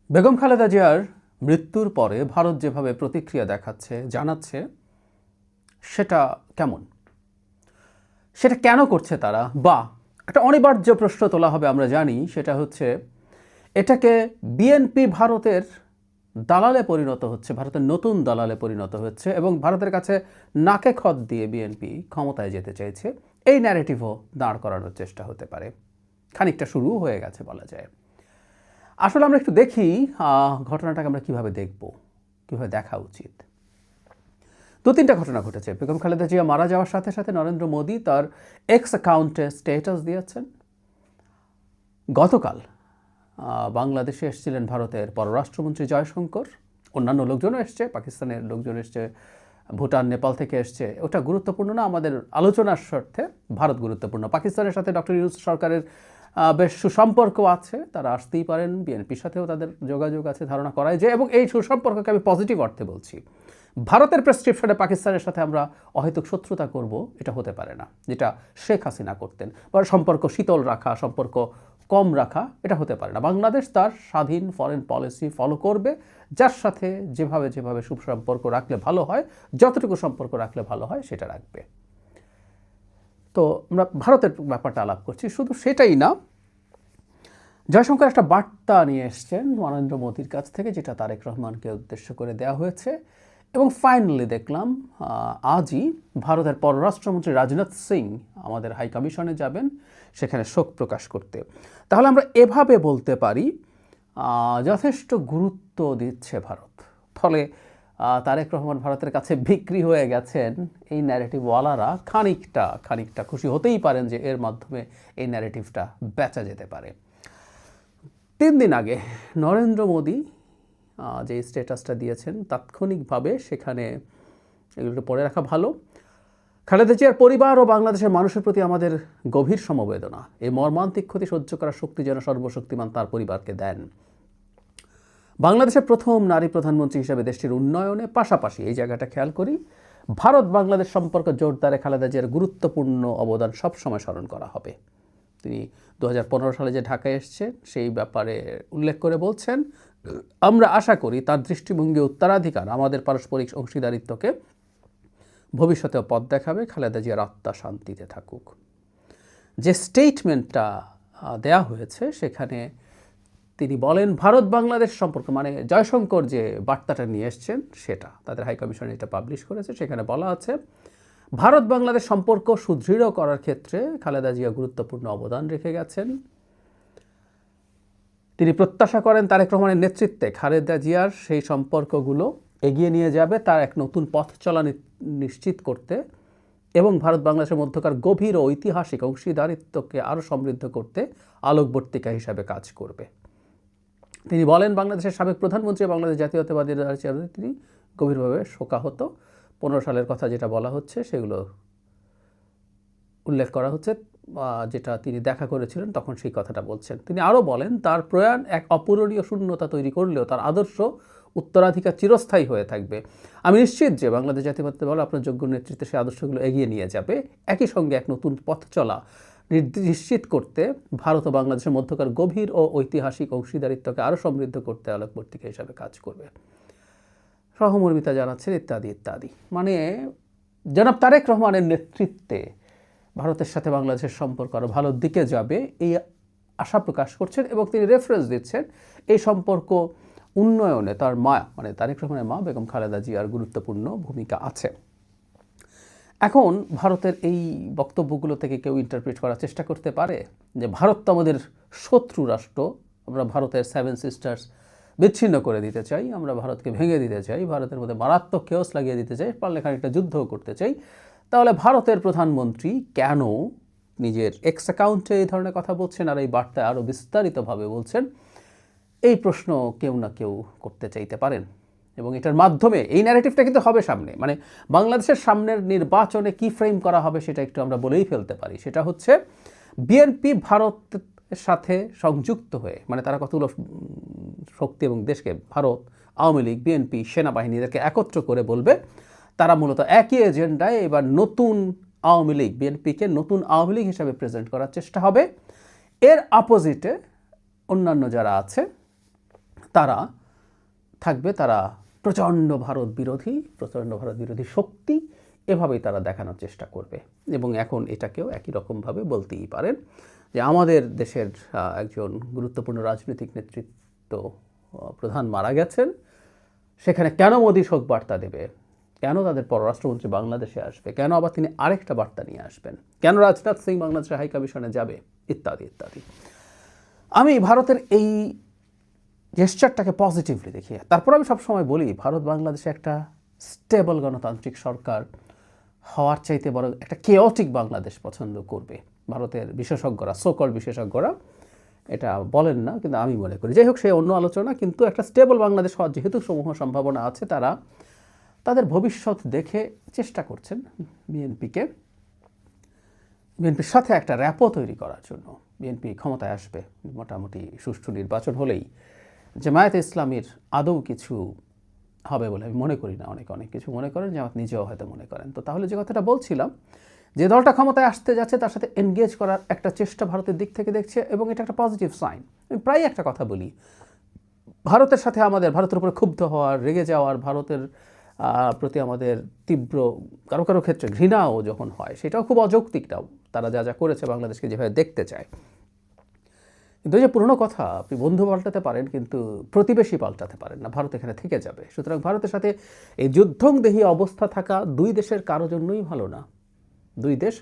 বেগম খালেদা জিয়ার মৃত্যুর পরে ভারত যেভাবে প্রতিক্রিয়া দেখাচ্ছে জানাচ্ছে সেটা কেমন, সেটা কেন করছে তারা, বা একটা অনিবার্য প্রশ্ন তোলা হবে আমরা জানি, সেটা হচ্ছে এটাকে বিএনপি ভারতের দালালে পরিণত হচ্ছে, ভারতের নতুন দালালে পরিণত হচ্ছে এবং ভারতের কাছে নাকে খত দিয়ে বিএনপি ক্ষমতায় যেতে চাইছে, এই ন্যারেটিভও দাঁড় করানোর চেষ্টা হতে পারে। খানিকটা শুরু হয়ে গেছে বলা যায়। আসলে আমরা একটু দেখি ঘটনাটাকে আমরা কীভাবে দেখব, কীভাবে দেখা উচিত। দু তিনটা ঘটনা ঘটেছে। বেগম খালেদা জিয়া মারা যাওয়ার সাথে সাথে নরেন্দ্র মোদী তার এক্স অ্যাকাউন্টে স্ট্যাটাস দিয়েছেন। গতকাল বাংলাদেশে এসেছিলেন ভারতের পররাষ্ট্রমন্ত্রী জয়শঙ্কর, অন্যান্য লোকজনও এসছে, পাকিস্তানের লোকজন এসছে, ভুটান নেপাল থেকে এসছে। ওটা গুরুত্বপূর্ণ না, আমাদের আলোচনার স্বার্থে ভারত গুরুত্বপূর্ণ। পাকিস্তানের সাথে ডক্টর ইউনূস সরকারের বেশ সুসম্পর্ক আছে, তারা আসতেই পারেন, বিএনপির সাথেও তাদের যোগাযোগ আছে ধারণা করায় যে, এবং এই সুসম্পর্ককে আমি পজিটিভ অর্থে বলছি। ভারতের প্রেসক্রিপশনে পাকিস্তানের সাথে আমরা অহেতুক শত্রুতা করব, এটা হতে পারে না, যেটা শেখ হাসিনা করতেন, বা সম্পর্ক শীতল রাখা, সম্পর্ক কম রাখা, এটা হতে পারে না। বাংলাদেশ তার স্বাধীন ফরেন পলিসি ফলো করবে, যার সাথে যেভাবে যেভাবে সুসম্পর্ক রাখলে ভালো হয়, যতটুকু সম্পর্ক রাখলে ভালো হয় সেটা রাখবে। তো আমরা ভারতের ব্যাপারটা আলাপ করছি, শুধু সেটাই না, জয়শঙ্কর একটা বার্তা নিয়ে এসছেন নরেন্দ্র মোদীর কাছ থেকে, যেটা তারেক রহমানকে উদ্দেশ্য করে দেওয়া হয়েছে। এবং ফাইনালি দেখলাম আজই ভারতের পররাষ্ট্রমন্ত্রী রাজনাথ সিং আমাদের হাই কমিশনে যাবেন সেখানে শোক প্রকাশ করতে। তাহলে আমরা এভাবে বলতে পারি যথেষ্ট গুরুত্ব দিচ্ছে ভারত। ফলে তারেক রহমান ভারতের কাছে বিক্রি হয়ে গেছেন, এই ন্যারেটিভওয়ালারা খানিকটা খুশি হতেই পারেন যে এর মাধ্যমে এই ন্যারেটিভটা বেচা যেতে পারে। 3 দিন আগে নরেন্দ্র মোদী যে স্ট্যাটাসটা দিয়েছেন, তাৎক্ষণিকভাবে সেখানে, এগুলোকে পড়ে রাখা ভালো, খালেদা জিয়ার পরিবার ও বাংলাদেশের মানুষের প্রতি আমাদের গভীর সমবেদনা। এই মর্মান্তিক ক্ষতি সহ্য করার শক্তি যেন সর্বশক্তিমান তার পরিবারকে দেন। বাংলাদেশের প্রথম নারী প্রধানমন্ত্রী হিসেবে দেশটির উন্নয়নে পাশাপাশি, এই জায়গাটা খেয়াল করি, ভারত বাংলাদেশ সম্পর্ক জোরদারে খালেদা জিয়ার গুরুত্বপূর্ণ অবদান সবসময় স্মরণ করা হবে। তিনি 2015 সালে যে ঢাকায় এসছেন সেই ব্যাপারে উল্লেখ করে বলছেন, আমরা আশা করি তার দৃষ্টিভঙ্গি উত্তরাধিকার আমাদের পারস্পরিক অংশীদারিত্বকে ভবিষ্যতেও পথ দেখাবে। খালেদা জিয়ার আত্মা শান্তিতে থাকুক। যে স্টেটমেন্টটা দেয়া হয়েছে সেখানে তিনি বলেন ভারত বাংলাদেশ সম্পর্ক, মানে জয়শঙ্কর যে বার্তাটা নিয়ে এসছেন সেটা তাদের হাইকমিশন এটা পাবলিশ করেছে, সেখানে বলা আছে ভারত বাংলাদেশ সম্পর্ক সুদৃঢ় করার ক্ষেত্রে খালেদা জিয়া গুরুত্বপূর্ণ অবদান রেখে গেছেন। তিনি প্রত্যাশা করেন তারেক রহমানের নেতৃত্বে খালেদা জিয়ার সেই সম্পর্কগুলো এগিয়ে নিয়ে যাবে, তার এক নতুন পথ চলা নিশ্চিত করতে এবং ভারত বাংলাদেশের মধ্যকার গভীর ও ঐতিহাসিক অংশীদারিত্বকে আরও সমৃদ্ধ করতে আলোকবর্তিকা হিসাবে কাজ করবে। তিনি বলেন বাংলাদেশের সাবেক প্রধানমন্ত্রী বাংলাদেশ জাতীয়তাবাদী দলের চেয়ারম্যান, তিনি গভীরভাবে শোকাহত। 15 সালের কথা যেটা বলা হচ্ছে সেগুলো উল্লেখ করা হচ্ছে, যেটা তিনি দেখা করেছিলেন তখন সেই কথাটা বলছেন। তিনি আরও বলেন তার প্রয়াণ এক অপূরণীয় শূন্যতা তৈরি করলেও তার আদর্শ উত্তরাধিকার চিরস্থায়ী হয়ে থাকবে। আমি নিশ্চিত যে বাংলাদেশ জাতীয়তাবাদী দল আপনার যোগ্য নেতৃত্বে সেই আদর্শগুলো এগিয়ে নিয়ে যাবে। একই সঙ্গে এক নতুন পথ চলা নিশ্চিত করতে ভারত ও বাংলাদেশের মধ্যকার গভীর ও ঐতিহাসিক অংশীদারিত্বকে আরও সমৃদ্ধ করতে আলোকবর্তিকা হিসাবে কাজ করবে, সহমর্মিতা জানাচ্ছেন ইত্যাদি ইত্যাদি। মানে জনাব তারেক রহমানের নেতৃত্বে ভারতের সাথে বাংলাদেশের সম্পর্ক আরও ভালোর দিকে যাবে, এই আশা প্রকাশ করছেন এবং তিনি রেফারেন্স দিচ্ছেন এই সম্পর্ক উন্নয়নে তার মা, মানে তারেক রহমানের মা বেগম খালেদা জিয়ার গুরুত্বপূর্ণ ভূমিকা আছে। এখন ভারতের এই বক্তব্যগুলো থেকে কেউ ইন্টারপ্রিট করার চেষ্টা করতে পারে যে ভারত তো আমাদের শত্রু রাষ্ট্র, আমরা ভারতের 7 সিস্টার্স বিচ্ছিন্ন করে দিতে চাই, আমরা ভারতকে ভেঙে দিতে চাই, ভারতের মধ্যে মারাত্মক কেওস লাগিয়ে দিতে চাই, পারলে খানিকটা যুদ্ধও করতে চাই। তাহলে ভারতের প্রধানমন্ত্রী কেন নিজের এক্স অ্যাকাউন্টে এই ধরনের কথা বলছেন আর এই বার্তায় আরও বিস্তারিতভাবে বলছেন? এই প্রশ্ন কেউ না কেউ করতে চাইতে পারেন এবং এটার মাধ্যমে এই ন্যারেটিভটা কিন্তু হবে সামনে, মানে বাংলাদেশের সামনের নির্বাচনে কি ফ্রেম করা হবে সেটা একটু আমরা বলেই ফেলতে পারি। সেটা হচ্ছে বিএনপি ভারতের সাথে সংযুক্ত হয়ে, মানে তারা কতগুলো শক্তি এবং দেশকে, ভারত, আওয়ামী লীগ, বিএনপি, সেনাবাহিনীদেরকে একত্র করে বলবে তারা মূলত একই এজেন্ডায় এবার নতুন আওয়ামী লীগ, বিএনপিকে নতুন আওয়ামী লীগ হিসাবে প্রেজেন্ট করার চেষ্টা হবে। এর অপোজিটে অন্যান্য যারা আছে তারা থাকবে, তারা প্রচণ্ড ভারত বিরোধী শক্তি, এভাবেই তারা দেখানোর চেষ্টা করবে। এবং এখন এটাকেও একই রকমভাবে বলতেই পারেন যে আমাদের দেশের একজন গুরুত্বপূর্ণ রাজনৈতিক নেতৃত্ব প্রধান মারা গেছেন, সেখানে কেন মোদি শোক বার্তা দেবে, কেন তাদের পররাষ্ট্রমন্ত্রী বাংলাদেশে আসবে, কেন আবার তিনি আরেকটা বার্তা নিয়ে আসবেন, কেন রাজনাথ সিং বাংলাদেশের হাই কমিশনে যাবে, ইত্যাদি ইত্যাদি। আমি ভারতের এই জেস্চারটাকে পজিটিভলি দেখি। তারপর আমি সবসময় বলি ভারত বাংলাদেশে একটা স্টেবল গণতান্ত্রিক সরকার হওয়ার চাইতে বড় একটা কেওটিক বাংলাদেশ পছন্দ করবে। ভারতের বিশেষজ্ঞরা, সোকল বিশেষজ্ঞরা এটা বলেন না, কিন্তু আমি মনে করি। যাই হোক, সে অন্য আলোচনা। কিন্তু একটা স্টেবল বাংলাদেশ হওয়ার যেহেতু সমূহ সম্ভাবনা আছে, তারা তাদের ভবিষ্যৎ দেখে চেষ্টা করছেন বিএনপির সাথে একটা র্যাপো তৈরি করার জন্য। বিএনপি ক্ষমতায় আসবে মোটামুটি সুষ্ঠু নির্বাচন হলেই। জামায়াতে ইসলামীর আদৌ কিছু হবে বলে আমি মনে করি না। অনেক কিছু মনে করেন, জামাত নিজেও হয়তো মনে করেন। তো তাহলে যে কথাটা বলছিলাম, যে দলটা ক্ষমতায় আসতে যাচ্ছে তার সাথে এনগেজ করার একটা চেষ্টা ভারতের দিক থেকে দেখছে, এবং এটা একটা পজিটিভ সাইন। আমি প্রায় একটা কথা বলি, ভারতের সাথে আমাদের, ভারতের উপরে ক্ষুব্ধ হওয়ার, রেগে যাওয়ার, ভারতের প্রতি আমাদের তীব্র কারো কারো ক্ষেত্রে ঘৃণাও যখন হয়, সেটাও খুব অযৌক্তিকটাও। তারা যা যা করেছে, বাংলাদেশকে যেভাবে দেখতে চায়। কিন্তু এই যে পুরনো কথা, আপনি বন্ধু পাল্টাতে পারেন কিন্তু প্রতিবেশী পাল্টাতে পারেন না। ভারত এখানে থেকে যাবে। সুতরাং ভারতের সাথে এই যুদ্ধংদেহী অবস্থা থাকা দুই দেশের কারো জন্যই ভালো না। দুই দেশ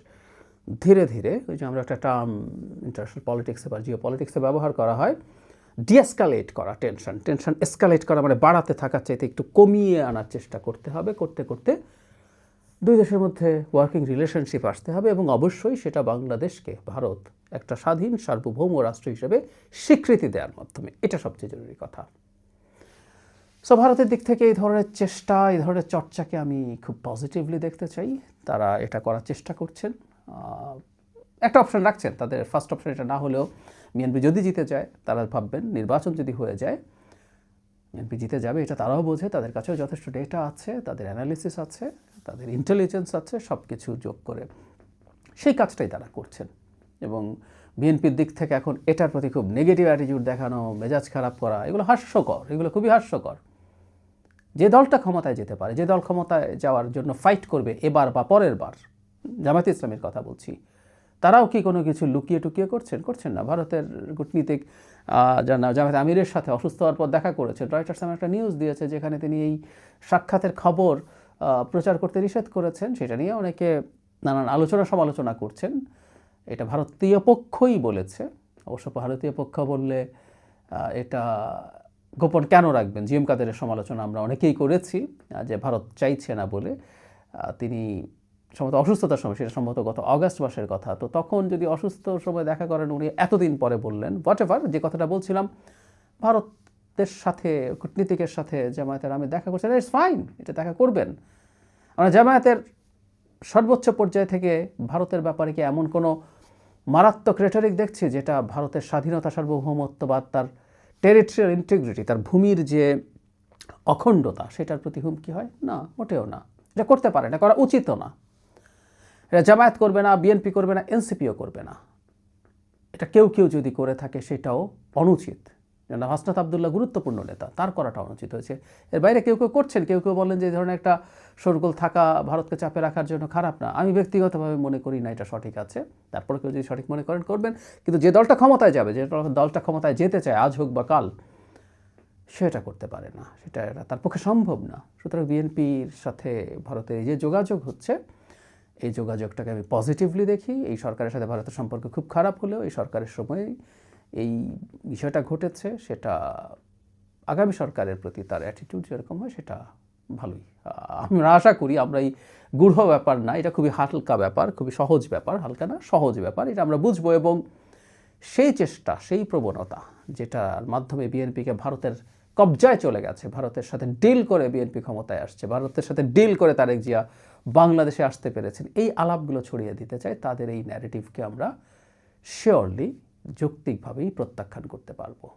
ধীরে ধীরে, ওই যে আমরা একটা টার্ম ইন্টারন্যাশনাল পলিটিক্সে বা জিও পলিটিক্সে ব্যবহার করা হয়, ডিএসকালেট করা, টেনশন এসকালেট করা, মানে বাড়াতে থাকার চাইতে একটু কমিয়ে আনার চেষ্টা করতে হবে। করতে করতে দুই দেশের মধ্যে ওয়ার্কিং রিলেশনশিপ আসতে হবে, এবং অবশ্যই সেটা বাংলাদেশকে ভারত একটা স্বাধীন সার্বভৌম রাষ্ট্র হিসেবে স্বীকৃতি দেওয়ার মাধ্যমে। এটা সবচেয়ে জরুরি কথা। সো ভারতের দিক থেকে এই ধরনের চেষ্টা, এই ধরনের চর্চাকে আমি খুব পজিটিভলি দেখতে চাই। তারা এটা করার চেষ্টা করছেন, একটা অপশন রাখছেন। তাদের ফার্স্ট অপশন এটা না হলেও বিএনপি যদি জিতে যায়, তারা ভাববেন নির্বাচন যদি হয়ে যায় বিএনপি জিতে যাবে, এটা তারাও বোঝে। তাদের কাছেও যথেষ্ট ডেটা আছে, তাদের অ্যানালিসিস আছে, তাদের ইন্টেলিজেন্স আছে, সব কিছু যোগ করে সেই কাজটাই তারা করছেন। এবং বিএনপির দিক থেকে এখন এটার প্রতি খুব নেগেটিভ অ্যাটিটিউড দেখানো, মেজাজ খারাপ করা, এগুলো হাস্যকর, এগুলো খুবই হাস্যকর। যে দলটা ক্ষমতায় যেতে পারে, যে দল ক্ষমতায় যাওয়ার জন্য ফাইট করবে এবার বা পরের বার, জামায়াতে ইসলামীর কথা বলছি, তারাও কি কোনো কিছু লুকিয়ে টুকিয়ে করছেন না। ভারতের কূটনীতিক জামায়াতে আমিরের সাথে অসুস্থ হওয়ার পর দেখা করেছেন। রয়টার্স নামে একটা নিউজ দিয়েছে, যেখানে তিনি এই সাক্ষাতের খবর প্রচার করতে নিষেধ করেছেন। সেটা নিয়ে অনেকে নানান আলোচনা সমালোচনা করছেন। এটা ভারতীয় পক্ষই বলেছে। অবশ্য ভারতীয় পক্ষ বললে এটা গোপন কেন রাখবেন? জিএম কাদেরের সমালোচনা আমরা অনেকেই করেছি, যে ভারত চাইছে না বলে। তিনি সম্ভবত অসুস্থতার সময়, সেটা সম্ভবত গত অগাস্ট মাসের কথা। তো তখন যদি অসুস্থ সময় দেখা করেন, উনি এতদিন পরে বললেন, হোয়াটএভার, যে কথাটা বলছিলাম, ভারতের সাথে, কূটনীতিকের সাথে জামায়াতের আমি দেখা করছেন, ইটস ফাইন, এটা দেখা করবেন। আমরা জামায়াতের সর্বোচ্চ পর্যায় থেকে ভারতের ব্যাপারে কি এমন কোনো মারাত্মক রেটরিক দেখছি যেটা ভারতের স্বাধীনতা, সার্বভৌমত্ববাদ, তার টেরিটরিয়াল ইন্টিগ্রিটি, তার ভূমির যে অখণ্ডতা, সেটার প্রতি হুমকি হয়? না, মোটেও না। এটা করতে পারে না, করা উচিতও না। এটা জামায়াত করবে না, বিএনপি করবে না, এনসিপিও করবে না। এটা কেউ যদি করে থাকে সেটাও অনুচিত। যেন হাসনাত আবদুল্লাহ গুরুত্বপূর্ণ নেতা, তার করাটা অনুচিত হয়েছে। এর বাইরে কেউ করছেন, কেউ বলেন যে এই ধরনের একটা শোরগোল থাকা ভারতকে চাপে রাখার জন্য খারাপ না। আমি ব্যক্তিগতভাবে মনে করি না এটা সঠিক আছে। তারপরে কেউ যদি সঠিক মনে করেন করবেন, কিন্তু যে দলটা ক্ষমতায় যাবে, যে দলটা ক্ষমতায় যেতে চায় আজ হোক বা কাল, সেটা করতে পারে না, সেটা তার পক্ষে সম্ভব না। সুতরাং বিএনপির সাথে ভারতের যে যোগাযোগ হচ্ছে, এই যোগাযোগটাকে আমি পজিটিভলি দেখি। এই সরকারের সাথে ভারতের সম্পর্ক খুব খারাপ হলেও এই সরকারের সময় এই বিষয়টা ঘটেছে, সেটা আগামী সরকারের প্রতি তার অ্যাটিটিউড যেরকম হয় সেটা ভালোই। আমরা আশা করি আমরা এই গূঢ় ব্যাপার না, এটা খুবই হালকা ব্যাপার, খুবই সহজ ব্যাপার, হালকা না সহজ ব্যাপার, এটা আমরা বুঝবো। এবং সেই চেষ্টা, সেই প্রবণতা যেটার মাধ্যমে বিএনপিকে ভারতের কবজায় চলে গেছে, ভারতের সাথে ডিল করে বিএনপি ক্ষমতায় আসছে, ভারতের সাথে ডিল করে তারেক জিয়া বাংলাদেশে আসতে পেরেছেন, এই আলাপগুলো ছড়িয়ে দিতে চাই। তাদের এই ন্যারেটিভকে আমরা শিওরলি যৌক্তিকভাবেই প্রত্যাখ্যান করতে পারবো।